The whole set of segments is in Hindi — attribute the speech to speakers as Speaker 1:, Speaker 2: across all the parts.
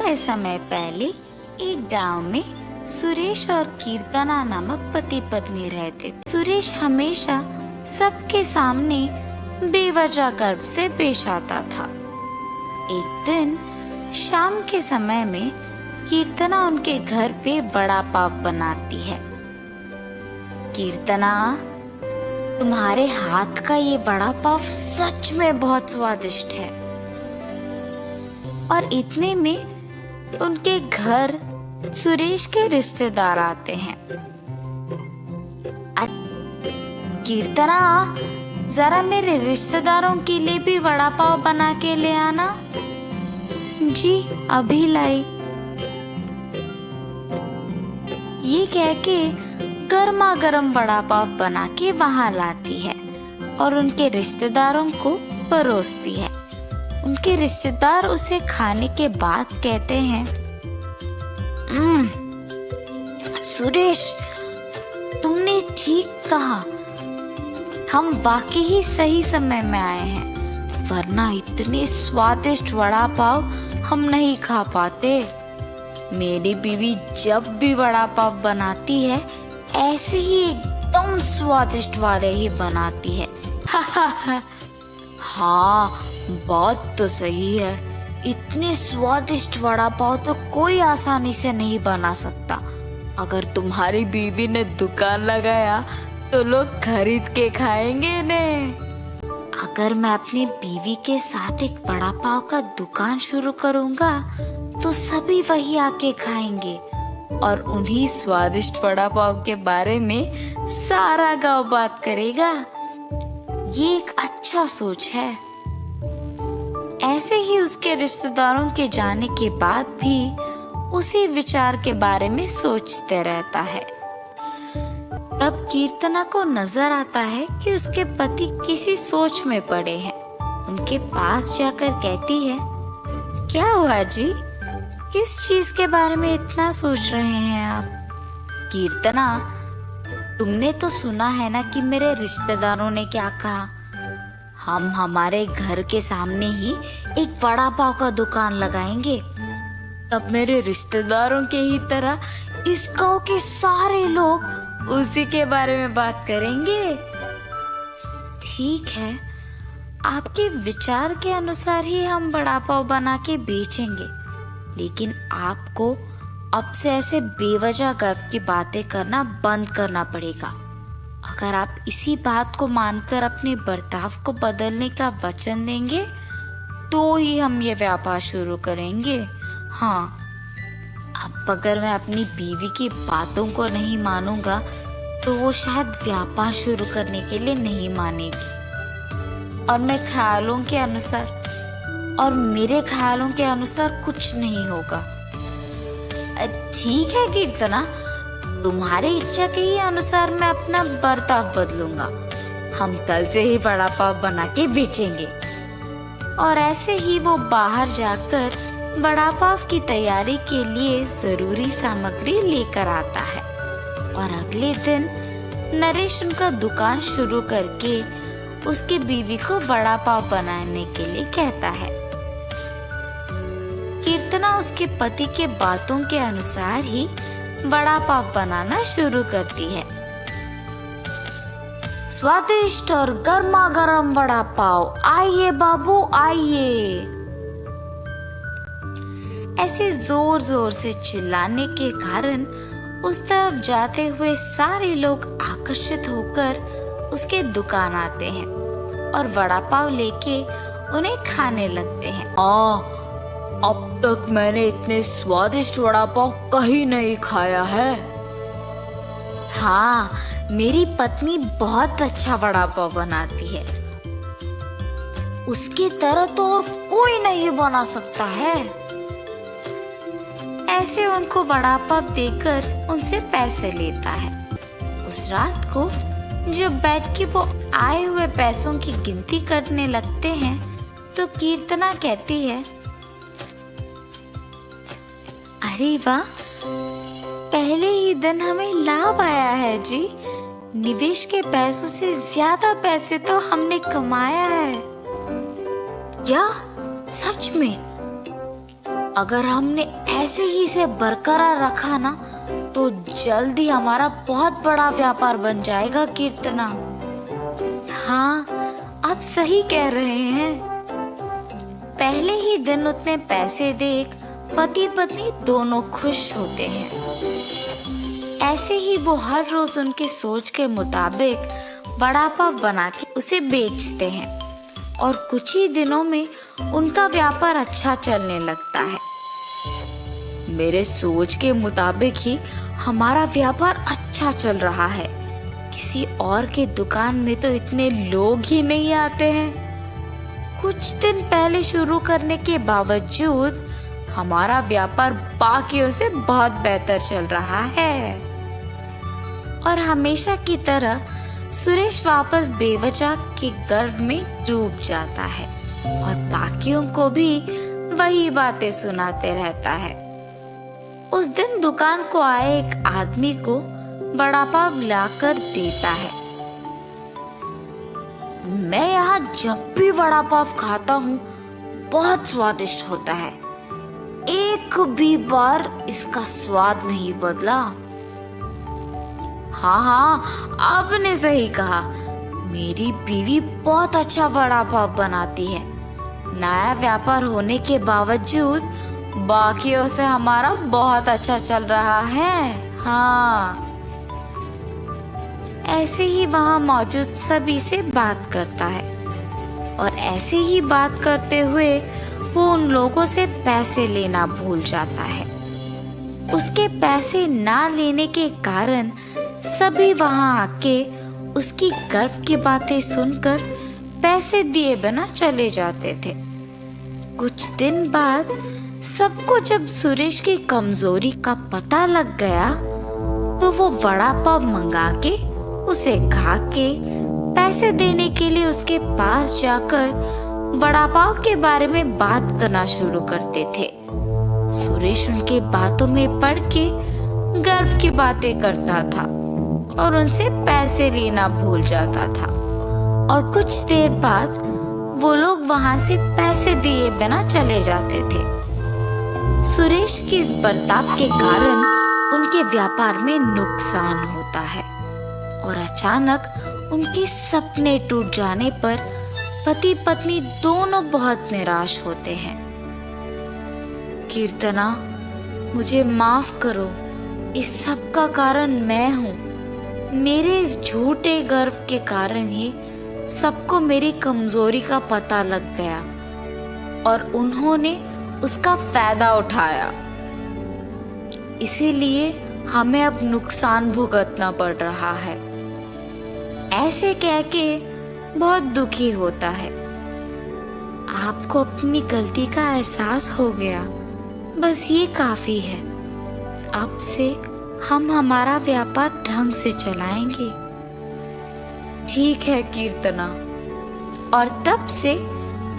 Speaker 1: थोड़े समय पहले एक गांव में सुरेश और कीर्तना नामक पति पत्नी रहते थे। सुरेश हमेशा सबके सामने बेवजह गर्व से पेश आता था। एक दिन शाम के समय में कीर्तना उनके घर पे वड़ा पाव बनाती है। कीर्तना, तुम्हारे हाथ का ये वड़ा पाव सच में बहुत स्वादिष्ट है। और इतने में उनके घर सुरेश के रिश्तेदार आते हैं। कीर्तना, जरा मेरे रिश्तेदारों के लिए भी वड़ा पाव बना के ले आना। जी, अभी लाई। ये कह के गर्मा गर्म वड़ा पाव बना के वहां लाती है और उनके रिश्तेदारों को परोसती है। उनके रिश्तेदार उसे खाने के बाद कहते हैं, सुरेश, तुमने ठीक कहा, हम वाकई ही सही समय में आए हैं, वरना इतने स्वादिष्ट वड़ा पाव हम नहीं खा पाते। मेरी बीवी जब भी वड़ा पाव बनाती है ऐसे ही एकदम स्वादिष्ट वाले ही बनाती है। हाँ, बात तो सही है, इतने स्वादिष्ट वड़ा पाव तो कोई आसानी से नहीं बना सकता। अगर तुम्हारी बीवी ने दुकान लगाया तो लोग खरीद के खाएंगे ने। अगर मैं अपनी बीवी के साथ एक वड़ा पाव का दुकान शुरू करूँगा तो सभी वही आके खाएंगे और उन्हीं स्वादिष्ट वड़ा पाव के बारे में सारा गांव बात करेगा। ये एक अच्छा सोच है। ऐसे ही उसके रिश्तेदारों के जाने के बाद भी उसी विचार के बारे में सोचते रहता है। तब कीर्तना को नजर आता है कि उसके पति किसी सोच में पड़े हैं। उनके पास जाकर कहती है, क्या हुआ जी, किस चीज के बारे में इतना सोच रहे हैं आप? कीर्तना, तुमने तो सुना है ना कि मेरे रिश्तेदारों ने क्या कहा। हम हमारे घर के सामने ही एक वड़ा पाव का दुकान लगाएंगे। तब मेरे रिश्तेदारों के ही तरह इस गांव के सारे लोग उसी के बारे में बात करेंगे। ठीक है, आपके विचार के अनुसार ही हम वड़ा पाव बना के बेचेंगे, लेकिन आपको अब से ऐसे बेवजह गर्व की बातें करना बंद करना पड़ेगा। अगर आप इसी बात को मानकर अपने बर्ताव को बदलने का वचन देंगे तो ही हम ये व्यापार शुरू करेंगे। हाँ, अब अगर मैं अपनी बीवी की बातों को नहीं मानूंगा तो वो शायद व्यापार शुरू करने के लिए नहीं मानेगी और मेरे ख्यालों के अनुसार कुछ नहीं होगा। ठीक है कीर्तना, तुम्हारी इच्छा के ही अनुसार मैं अपना बर्ताव बदलूंगा। हम कल से ही वड़ा पाव बना के बेचेंगे। और ऐसे ही वो बाहर जाकर वड़ा पाव की तैयारी के लिए जरूरी सामग्री लेकर आता है। और अगले दिन नरेश उनका दुकान शुरू करके उसकी बीवी को वड़ा पाव बनाने के लिए कहता है। कीर्तना उसके पति के बातों के अनुसार ही वड़ा पाव बनाना शुरू करती है। स्वादिष्ट और गर्मा गर्म वड़ा पाव, आइए बाबू आइए। ऐसे जोर जोर से चिल्लाने के कारण उस तरफ जाते हुए सारे लोग आकर्षित होकर उसके दुकान आते हैं और वड़ा पाव लेके उन्हें खाने लगते हैं। अब तक मैंने इतने स्वादिष्ट वड़ा पाव कहीं नहीं खाया है। हाँ, मेरी पत्नी बहुत अच्छा वड़ा पाव बनाती है, उसकी तरह तो और कोई नहीं बना सकता है। ऐसे उनको वड़ा पाव देकर उनसे पैसे लेता है। उस रात को जब बैठ के वो आए हुए पैसों की गिनती करने लगते हैं तो कीर्तना कहती है, अरे वाह, पहले ही दिन हमें लाभ आया है जी। निवेश के पैसों से ज्यादा पैसे तो हमने कमाया है। क्या? सच में? अगर हमने ऐसे ही इसे बरकरार रखा ना तो जल्द ही हमारा बहुत बड़ा व्यापार बन जाएगा कीर्तना। हाँ, आप सही कह रहे हैं। पहले ही दिन उतने पैसे देख पति पत्नी दोनों खुश होते हैं। ऐसे ही वो हर रोज उनके सोच के मुताबिक वड़ा पाव बना के उसे बेचते हैं और कुछ ही दिनों में उनका व्यापार अच्छा चलने लगता है। मेरे सोच के मुताबिक ही हमारा व्यापार अच्छा चल रहा है। किसी और के दुकान में तो इतने लोग ही नहीं आते हैं। कुछ दिन पहले शुरू करने के बावजूद हमारा व्यापार बाकियों से बहुत बेहतर चल रहा है। और हमेशा की तरह सुरेश वापस बेवजह के गर्व में डूब जाता है और बाकियों को भी वही बातें सुनाते रहता है। उस दिन दुकान को आए एक आदमी को वड़ा पाव लाकर देता है। मैं यहाँ जब भी वड़ा पाव खाता हूँ बहुत स्वादिष्ट होता है। एक भी बार इसका स्वाद नहीं बदला। हाँ, आपने सही कहा। मेरी बीवी बहुत अच्छा वड़ा पाव बनाती है। नया व्यापार होने के बावजूद बाकियों से हमारा बहुत अच्छा चल रहा है। हाँ, ऐसे ही वहाँ मौजूद सभी से बात करता है और ऐसे ही बात करते हुए वो उन लोगों से पैसे लेना भूल जाता है। उसके पैसे ना लेने के कारण सभी वहां आके उसकी गर्व की बातें सुनकर पैसे दिए बिना चले जाते थे। कुछ दिन बाद सबको जब सुरेश की कमजोरी का पता लग गया तो वो वड़ा पाव मंगा के उसे खा के पैसे देने के लिए उसके पास जाकर वड़ा पाव के बारे में बात करना शुरू करते थे। सुरेश उनके बातों में पड़ के गर्व की बातें करता था और उनसे पैसे लेना भूल जाता था। और कुछ देर बाद वो लोग वहां से पैसे दिए बिना चले जाते थे। सुरेश के इस बर्ताव के कारण उनके व्यापार में नुकसान होता है और अचानक उनके सपने टूट जाने पर पति पत्नी दोनों बहुत निराश होते हैं। कीर्तना, मुझे माफ करो। इस सब का कारण मैं हूँ। मेरे इस झूठे गर्व के कारण ही सबको मेरी कमजोरी का पता लग गया और उन्होंने उसका फायदा उठाया। इसीलिए हमें अब नुकसान भुगतना पड़ रहा है। ऐसे कह के बहुत दुखी होता है। आपको अपनी गलती का एहसास हो गया, बस ये काफी है। अब से हम हमारा व्यापार ढंग से चलाएंगे। ठीक है कीर्तना। और तब से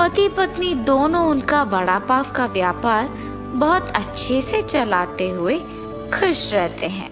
Speaker 1: पति पत्नी दोनों उनका वड़ा पाव का व्यापार बहुत अच्छे से चलाते हुए खुश रहते हैं।